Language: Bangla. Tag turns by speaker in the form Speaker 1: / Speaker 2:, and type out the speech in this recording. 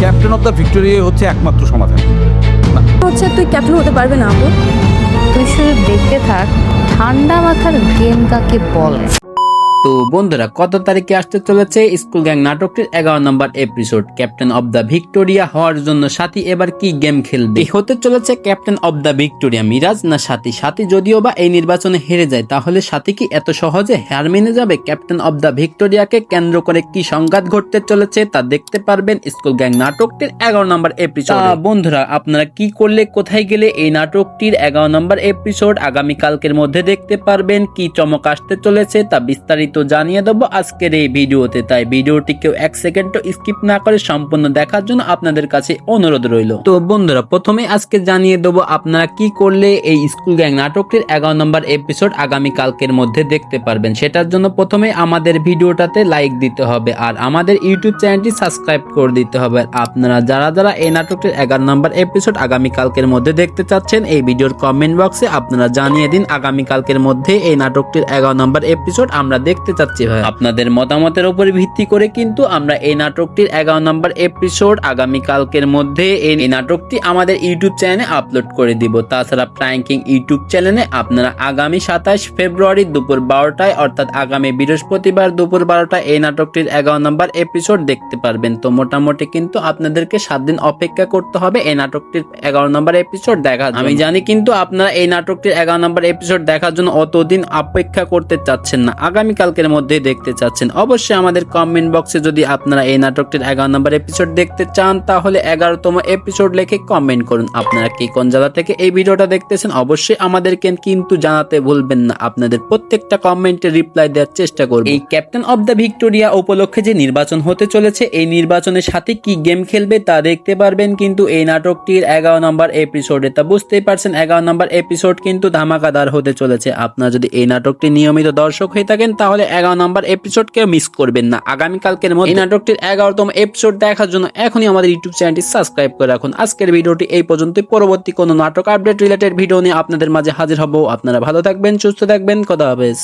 Speaker 1: ক্যাপ্টেন অফ দ্য ভিক্টোরিয়া হচ্ছে একমাত্র সমাধান।
Speaker 2: হচ্ছে তুই ক্যাপ্টেন হতে পারবে না আপু।
Speaker 3: তুই শুধু দেখতে থাক ঠান্ডা মাথার গেম কাকে বলে।
Speaker 4: তো বন্ধুরা, কত তারিখে আসতে চলেছে স্কুল গ্যাং নাটকটির 11 নম্বর episode. Captain of the Victoria হওয়ার জন্য সাথী এবার কি গেম খেলবে? হতে চলেছে captain of the Victoria Miraj না সাথী? সাথী যদিও বা এই নির্বাচনে হেরে যায়, তাহলে সাথী কি এত সহজে হার মেনে যাবে? ক্যাপ্টেন অব দ্য ভিক্টোরিয়াকে কেন্দ্র করে কি সংঘাত ঘটতে চলেছে তা দেখতে পারবেন স্কুল গ্যাং নাটকটির 11 নম্বর এপিসোড। বন্ধুরা, আপনারা কি করলে কোথায় গেলে এই নাটকটির 11 নম্বর এপিসোড আগামীকালকের মধ্যে দেখতে পারবেন। কি চমক আসতে চলেছে তা বিস্তারিত জানিয়ে দেবো আজকের এই ভিডিওতে, তাই ভিডিওটি কেউ এক সেকেন্ডও স্কিপ না করে সম্পূর্ণ দেখার জন্য আপনাদের কাছে অনুরোধ রইল। তো বন্ধুরা, প্রথমে আজকে জানিয়ে দেবো আপনারা কি করলে এই স্কুল গ্যাং নাটকটির 11 নম্বর এপিসোড আগামীকালকের মধ্যে দেখতে পারবেন। সেটার জন্য প্রথমে আমাদের ভিডিওটাতে লাইক দিতে হবে আর আমাদের ইউটিউব চ্যানেলটি সাবস্ক্রাইব করে দিতে হবে। আপনারা যারা যারা এই নাটকটির 11 নম্বর এপিসোড আগামীকালকের মধ্যে দেখতে চাচ্ছেন, এই ভিডিওর কমেন্ট বক্সে আপনারা জানিয়ে দিন আগামীকালকের মধ্যে এই নাটকটির 11 নম্বর এপিসোড আমরা দেখতে চাচ্ছি। ভাই, আপনাদের মতামতের উপর ভিত্তি করে কিন্তু আমরা এই নাটকটির 11 নম্বর এপিসোড আগামীকালকের মধ্যে এই নাটকটি আমাদের ইউটিউব চ্যানেলে আপলোড করে দিব। তাছাড়া প্র্যাঙ্কিং ইউটিউব চ্যানেলে আপনারা আগামী 27 ফেব্রুয়ারি দুপুর 12টায় অর্থাৎ আগামী বৃহস্পতিবার দুপুর 12টায় এই নাটকটির 11 নম্বর এপিসোড দেখতে পারবেন। তো মোটামুটি কিন্তু আপনাদেরকে 7 দিন অপেক্ষা করতে হবে এই নাটকটির 11 নম্বর এপিসোড দেখার জন্য। আমি জানি কিন্তু আপনারা এই নাটকটির 11 নম্বর এপিসোড দেখার জন্য অতদিন অপেক্ষা করতে চাচ্ছেন না, আগামীকালকের মধ্যে দেখতে চাচ্ছেন। অবশ্যই আমাদের কমেন্ট বক্সে যদি আপনারা এই নাটকটির 11 নম্বর এপিসোড দেখতে চান তাহলে 11তম এপিসোড লিখে কমেন্ট করুন। আপনারা কি কোন জায়গা থেকে এই ভিডিওটা দেখতেছেন অবশ্যই আমাদেরকে কিন্তু জানাতে ভুলবেন না। আপনাদের প্রত্যেকটা কমেন্টে রিপ্লাই দেওয়ার চেষ্টা করব। এই ক্যাপ্টেন অব দ্য ভিক্টোরিয়া উপলক্ষে যে নির্বাচন হতে চলেছে, এই নির্বাচনের সাথে কি গেম খেলবে তা দেখতে পারবেন কিন্তু এই নাটকটির 11 নম্বর এপিসোডে। তা বুঝতেই পারছেন 11 নম্বর এপিসোড কিন্তু ধামাকাদার হতে চলেছে। আপনারা যদি এই নাটকটি নিয়মিত দর্শক হয়ে থাকেন তাহলে 11 নম্বর এপিসোড কেউ মিস করবেন না। আগামীকালকের মধ্যে এই নাটকটির 11তম এপিসোড দেখার জন্য এখনই আমাদের ইউটিউব চ্যানেলটি সাবস্ক্রাইব করে রাখুন। আজকের ভিডিওটি এই পর্যন্ত। পরবর্তী কোনো নাটক আপডেট রিলেটেড ভিডিও নিয়ে আপনাদের মাঝে হাজির হব। আপনারা ভালো থাকবেন, সুস্থ থাকবেন, খোদা হাফেজ।